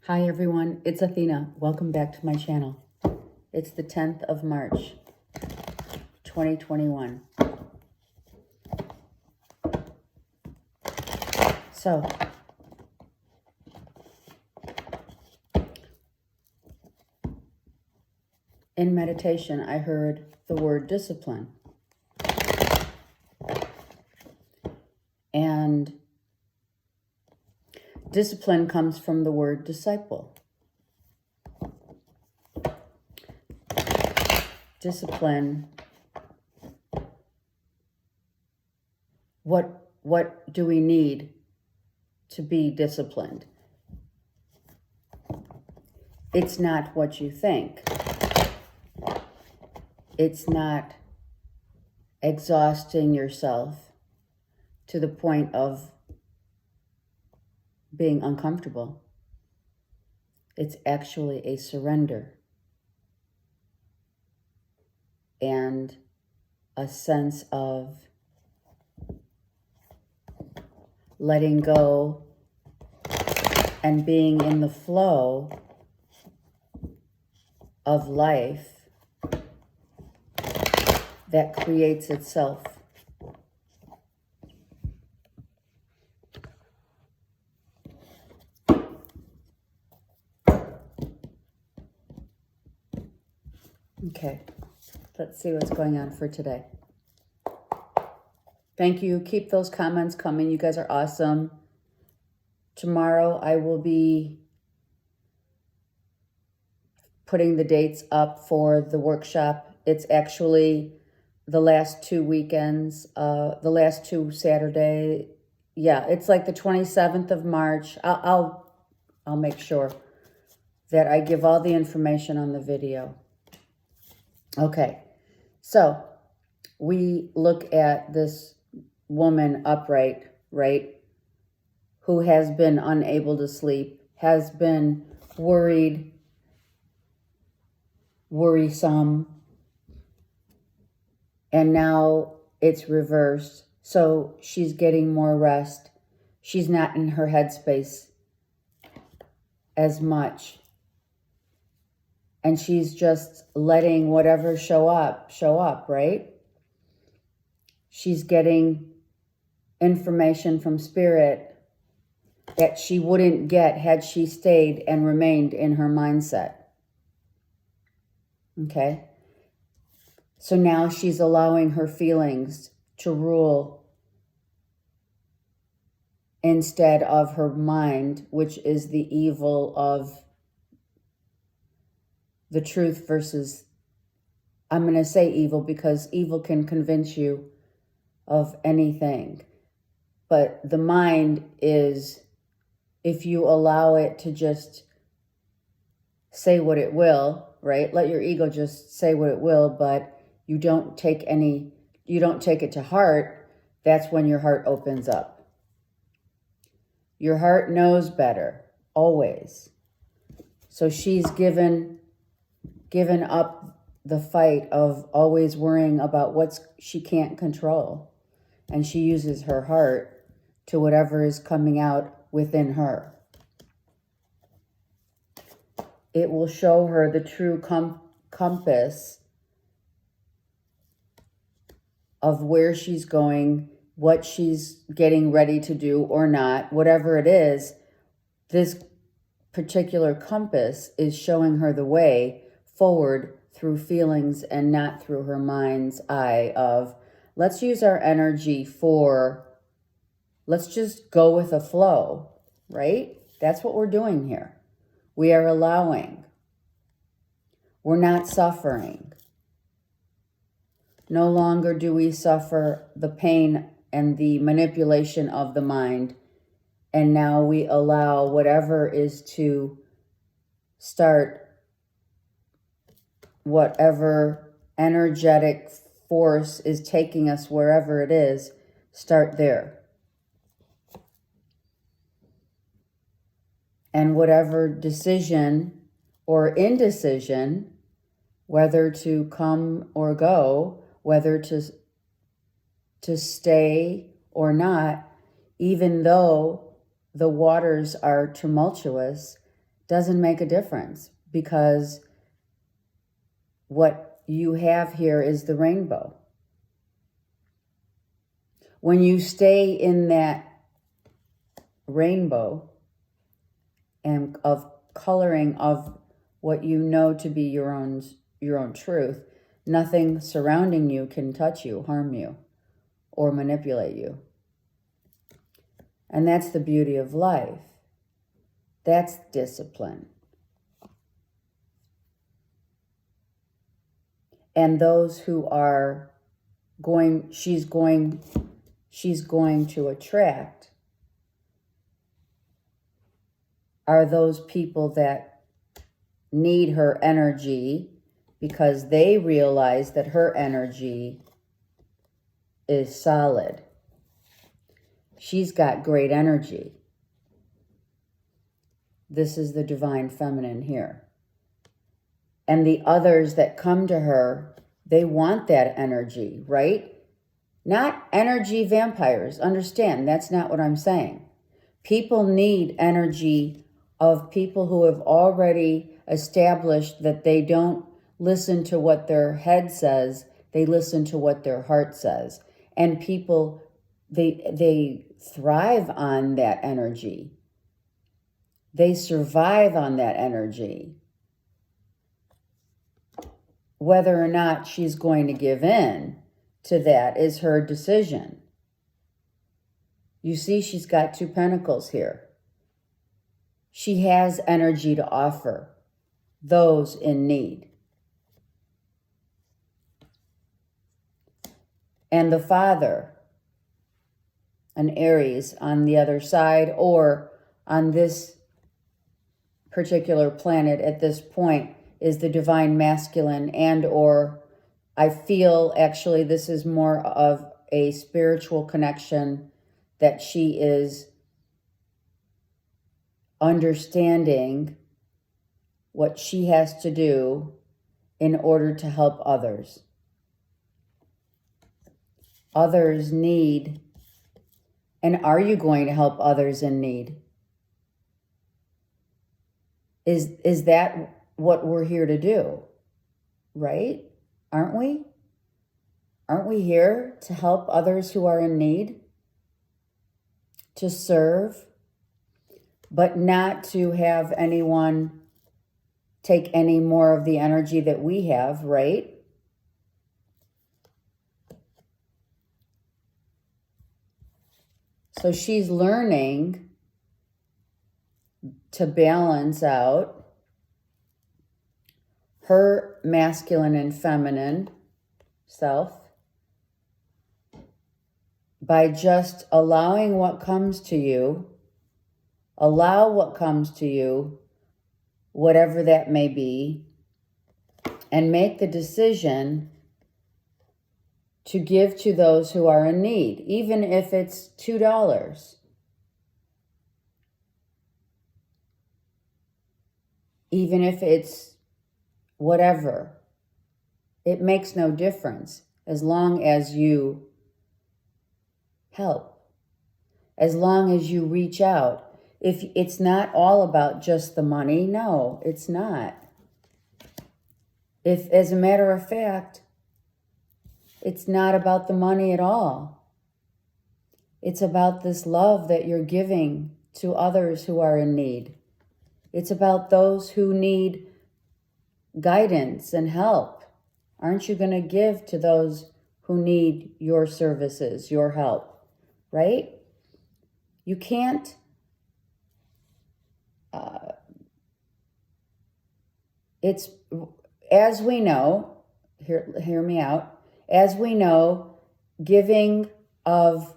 Hi everyone, it's Athena. Welcome back to my channel. It's the 10th of March, 2021. So, in meditation, I heard the word discipline. And discipline comes from the word disciple. Discipline. What do we need to be disciplined? It's not what you think. It's not exhausting yourself to the point of being uncomfortable. It's actually a surrender and a sense of letting go and being in the flow of life that creates itself. Okay, let's see what's going on for today. Thank you. Keep those comments coming. You guys are awesome. Tomorrow I will be putting the dates up for the workshop. It's actually the last two weekends, the last two Saturday. Yeah, it's like the 27th of March. I'll make sure that I give all the information on the video. Okay, so we look at this woman upright, right, who has been unable to sleep, has been worried, worrisome, and now it's reversed. So she's getting more rest. She's not in her headspace as much. And she's just letting whatever show up, right? She's getting information from Spirit that she wouldn't get had she stayed and remained in her mindset. Okay? So now she's allowing her feelings to rule instead of her mind, which is the evil of the truth versus, I'm going to say evil because evil can convince you of anything. But the mind is, if you allow it to just say what it will, right? Let your ego just say what it will, but you don't take it to heart. That's when your heart opens up. Your heart knows better, always. So she's given up the fight of always worrying about what she can't control. And she uses her heart to whatever is coming out within her. It will show her the true compass of where she's going, what she's getting ready to do or not, whatever it is. This particular compass is showing her the way forward through feelings and not through her mind's eye of, let's use our energy for, let's just go with the flow, right? That's what we're doing here. We are allowing. We're not suffering. No longer do we suffer the pain and the manipulation of the mind. And now we allow whatever is to start, whatever energetic force is taking us wherever it is, start there. And whatever decision or indecision, whether to come or go, whether to stay or not, even though the waters are tumultuous, doesn't make a difference, because what you have here is the rainbow. When you stay in that rainbow and of coloring of what you know to be your own truth, nothing surrounding you can touch you, harm you, or manipulate you. And that's the beauty of life. That's discipline. And those who are she's going to attract are those people that need her energy, because they realize that her energy is solid. She's got great energy. This is the divine feminine here. And the others that come to her, they want that energy, right? Not energy vampires. Understand, that's not what I'm saying. People need energy of people who have already established that they don't listen to what their head says, they listen to what their heart says. And people, they thrive on that energy. They survive on that energy. Whether or not she's going to give in to that is her decision. You see, she's got 2 pentacles here. She has energy to offer those in need. And the Father, an Aries on the other side, or on this particular planet at this point, is the divine masculine, and or I feel actually this is more of a spiritual connection, that she is understanding what she has to do in order to help others. Others need, and are you going to help others in need? Is that what we're here to do, right? Aren't we? Aren't we here to help others who are in need? To serve, but not to have anyone take any more of the energy that we have, right? So she's learning to balance out her masculine and feminine self by just allowing what comes to you. Allow what comes to you, whatever that may be, and make the decision to give to those who are in need, even if it's $2. Even if it's whatever. It makes no difference as long as you help, as long as you reach out. If it's not all about just the money, no, it's not. If, as a matter of fact, it's not about the money at all. It's about this love that you're giving to others who are in need. It's about those who need guidance and help. Aren't you going to give to those who need your services, your help, right? You can't it's, as we know, hear me out, as we know, giving of,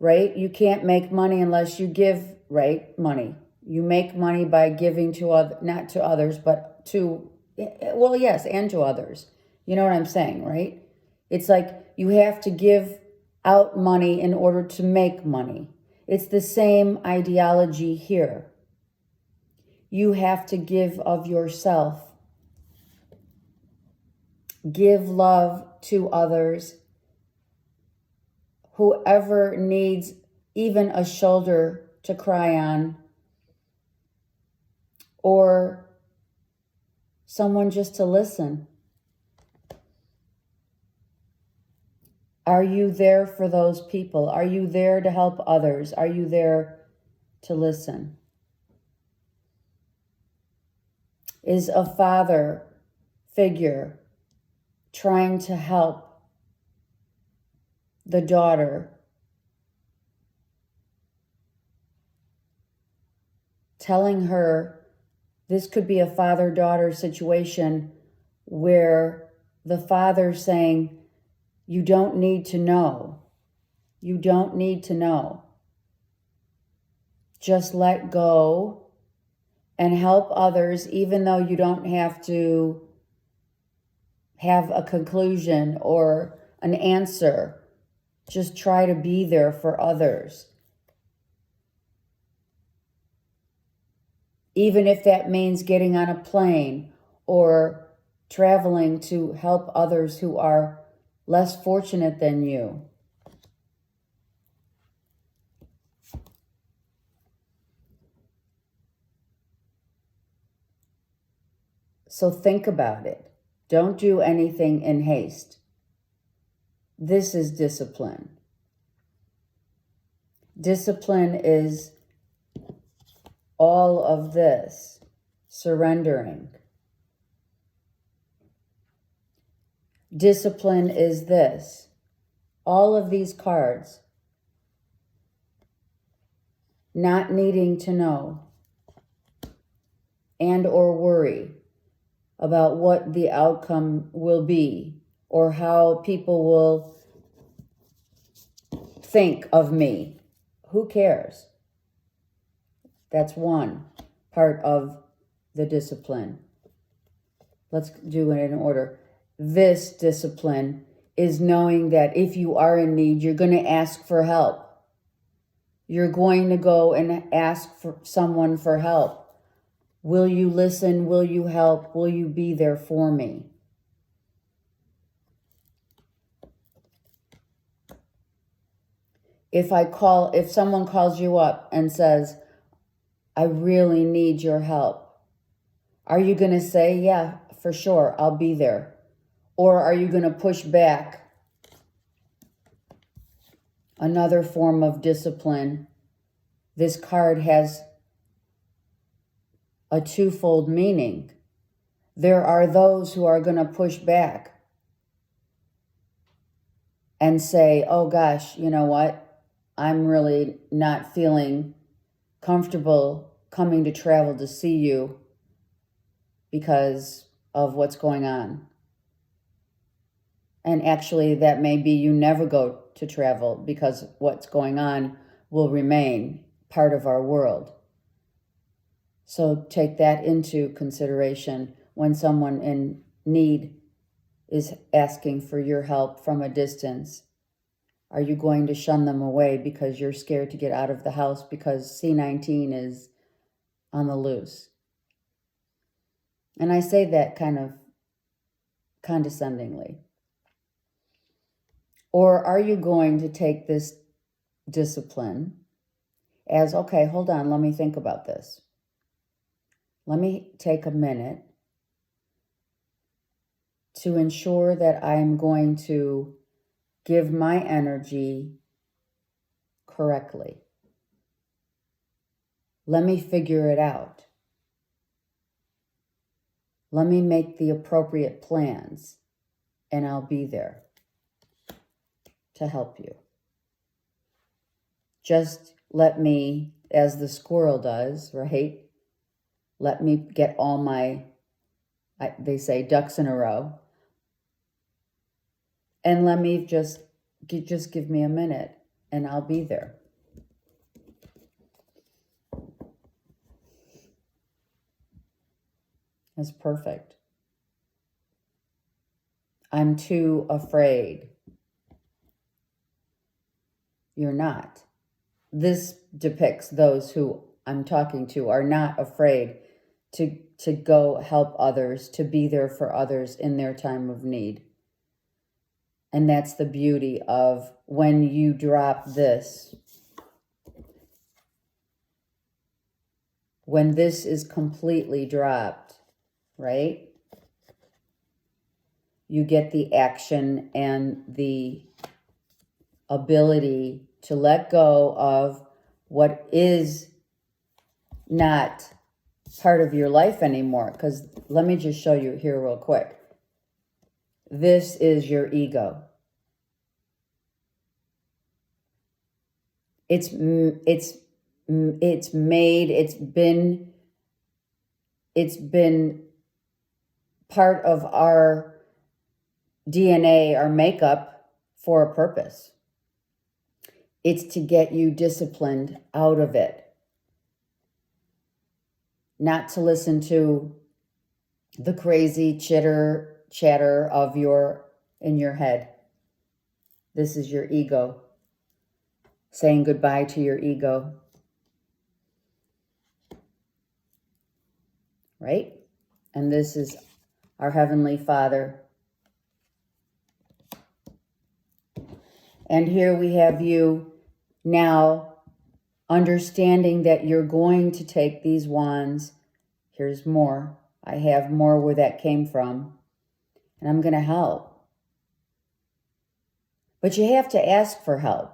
right, you can't make money unless you give, right, money. You make money by giving to other, not to others, but to, well, yes, and to others. You know what I'm saying, right? It's like you have to give out money in order to make money. It's the same ideology here. You have to give of yourself. Give love to others. Whoever needs even a shoulder to cry on, or someone just to listen? Are you there for those people? Are you there to help others? Are you there to listen? Is a father figure trying to help the daughter, telling her this could be a father-daughter situation where the father's saying, you don't need to know. You don't need to know. Just let go and help others, even though you don't have to have a conclusion or an answer. Just try to be there for others. Even if that means getting on a plane or traveling to help others who are less fortunate than you. So think about it. Don't do anything in haste. This is discipline. Discipline is all of this, surrendering. Discipline is this, all of these cards, not needing to know and or worry about what the outcome will be or how people will think of me. Who cares? That's one part of the discipline. Let's do it in order. This discipline is knowing that if you are in need, you're going to ask for help. You're going to go and ask for someone for help. Will you listen? Will you help? Will you be there for me? If someone calls you up and says, I really need your help, are you going to say, yeah, for sure, I'll be there? Or are you going to push back? Another form of discipline. This card has a twofold meaning. There are those who are going to push back and say, oh gosh, you know what? I'm really not feeling comfortable coming to travel to see you because of what's going on. And actually, that may be you never go to travel because what's going on will remain part of our world. So take that into consideration when someone in need is asking for your help from a distance. Are you going to shun them away because you're scared to get out of the house because C19 is on the loose? And I say that kind of condescendingly. Or are you going to take this discipline as, okay, hold on, let me think about this. Let me take a minute to ensure that I'm going to give my energy correctly. Let me figure it out. Let me make the appropriate plans, and I'll be there to help you. Just let me, as the squirrel does, right? Let me get all my, they say, ducks in a row. And let me just give me a minute, and I'll be there. That's perfect. I'm too afraid. You're not. This depicts those who I'm talking to are not afraid to go help others, to be there for others in their time of need. And that's the beauty of when you drop this. when this is completely dropped, right? You get the action and the ability to let go of what is not part of your life anymore. Because let me just show you here real quick. This is your ego. It's been part of our DNA, our makeup, for a purpose. It's to get you disciplined out of it. Not to listen to the crazy chatter of in your head. This is your ego. Saying goodbye to your ego. Right? And this is our Heavenly Father. And here we have you now understanding that you're going to take these wands. Here's more. I have more where that came from. And I'm going to help. But you have to ask for help.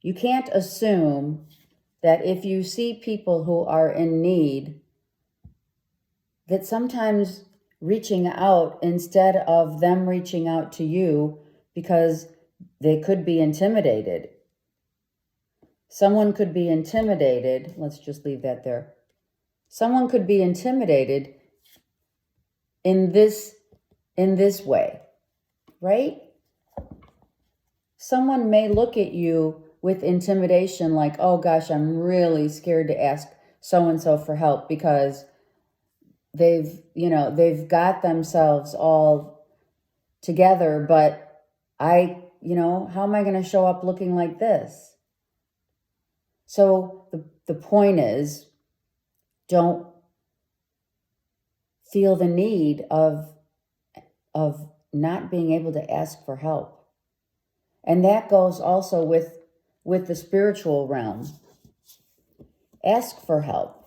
You can't assume that if you see people who are in need, that sometimes reaching out instead of them reaching out to you because they could be intimidated. Someone could be intimidated. Let's just leave that there. Someone could be intimidated in this way, right? Someone may look at you with intimidation like, oh gosh, I'm really scared to ask so-and-so for help because they've got themselves all together, but how am I going to show up looking like this? So the point is, don't feel the need of not being able to ask for help. And that goes also with the spiritual realm. Ask for help.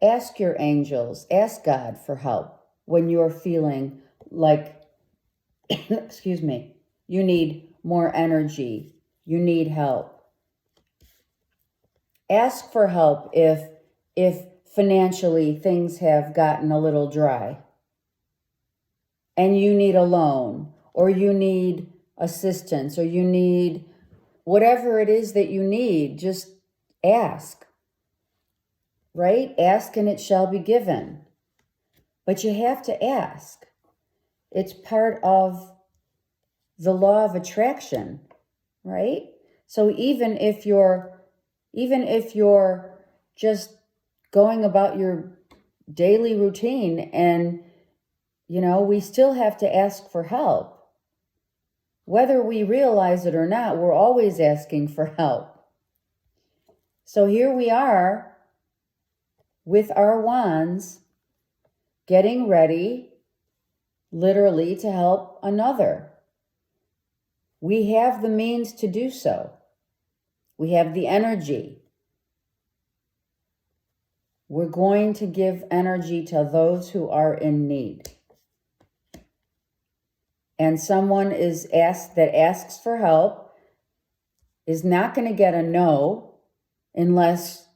Ask your angels, ask God for help when you're feeling like, excuse me, you need more energy, you need help. Ask for help if financially things have gotten a little dry and you need a loan or you need assistance or you need whatever it is that you need, just ask. Right? Ask and it shall be given. But you have to ask. It's part of the law of attraction, right? So even if you're just going about your daily routine and, we still have to ask for help. Whether we realize it or not, we're always asking for help. So here we are, with our wands, getting ready, literally, to help another. We have the means to do so. We have the energy. We're going to give energy to those who are in need. And someone that asks for help is not going to get a no unless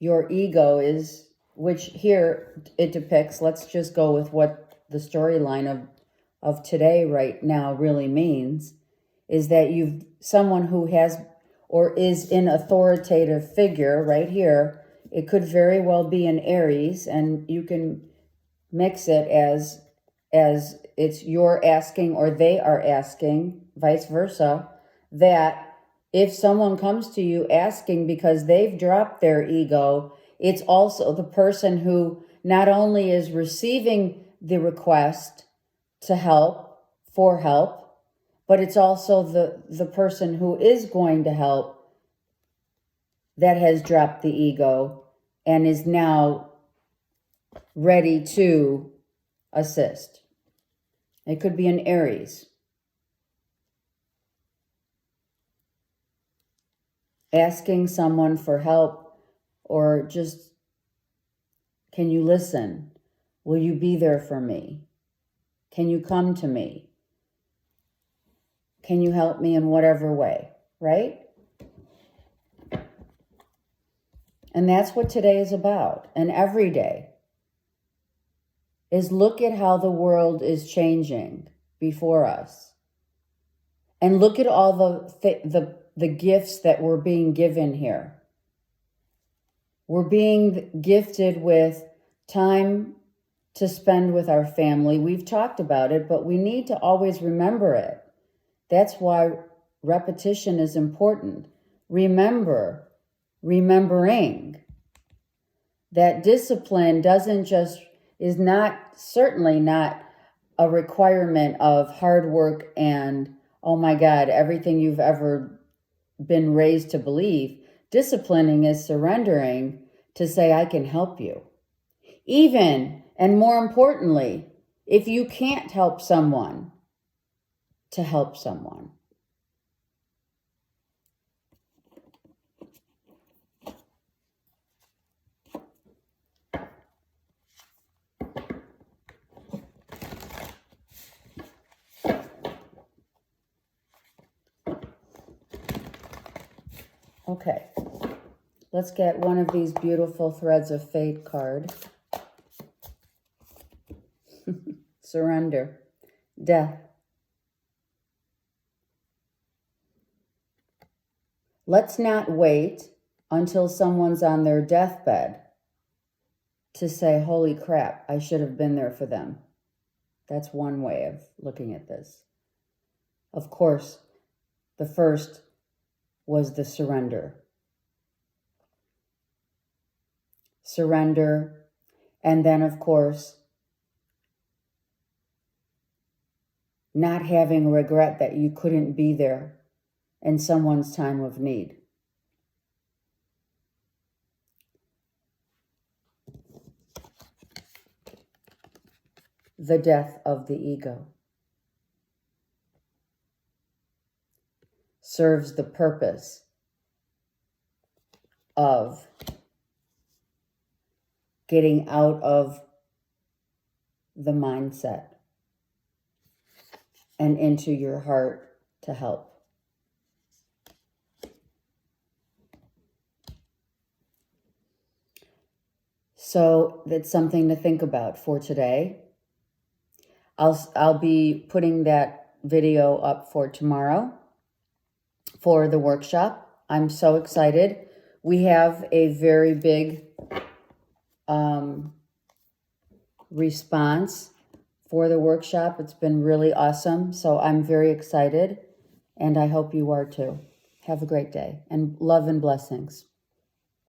your ego is, which here it depicts, let's just go with what the storyline of today right now really means, is that someone who has or is an authoritative figure right here. It could very well be an Aries, and you can mix it as it's you're asking or they are asking, vice versa, that if someone comes to you asking because they've dropped their ego, it's also the person who not only is receiving the request to help, but it's also the person who is going to help that has dropped the ego and is now ready to assist. It could be an Aries. asking someone for help, or just, can you listen? Will you be there for me? Can you come to me? Can you help me in whatever way, right? And that's what today is about. And every day is look at how the world is changing before us. And look at all the gifts that we're being given here. We're being gifted with time to spend with our family. We've talked about it, but we need to always remember it. That's why repetition is important. Remembering that discipline is certainly not a requirement of hard work and, oh my God, everything you've ever been raised to believe. Disciplining is surrendering to say, I can help you. Even, and more importantly, if you can't help someone, to help someone. Okay, let's get one of these beautiful Threads of Fate card. Surrender, death. Let's not wait until someone's on their deathbed to say, holy crap, I should have been there for them. That's one way of looking at this. Of course, the first was the surrender. Surrender, and then, of course, not having regret that you couldn't be there in someone's time of need. The death of the ego serves the purpose of getting out of the mindset and into your heart to help. So that's something to think about for today. I'll be putting that video up for tomorrow for the workshop. I'm so excited. We have a very big response for the workshop. It's been really awesome. So I'm very excited, and I hope you are too. Have a great day, and love and blessings.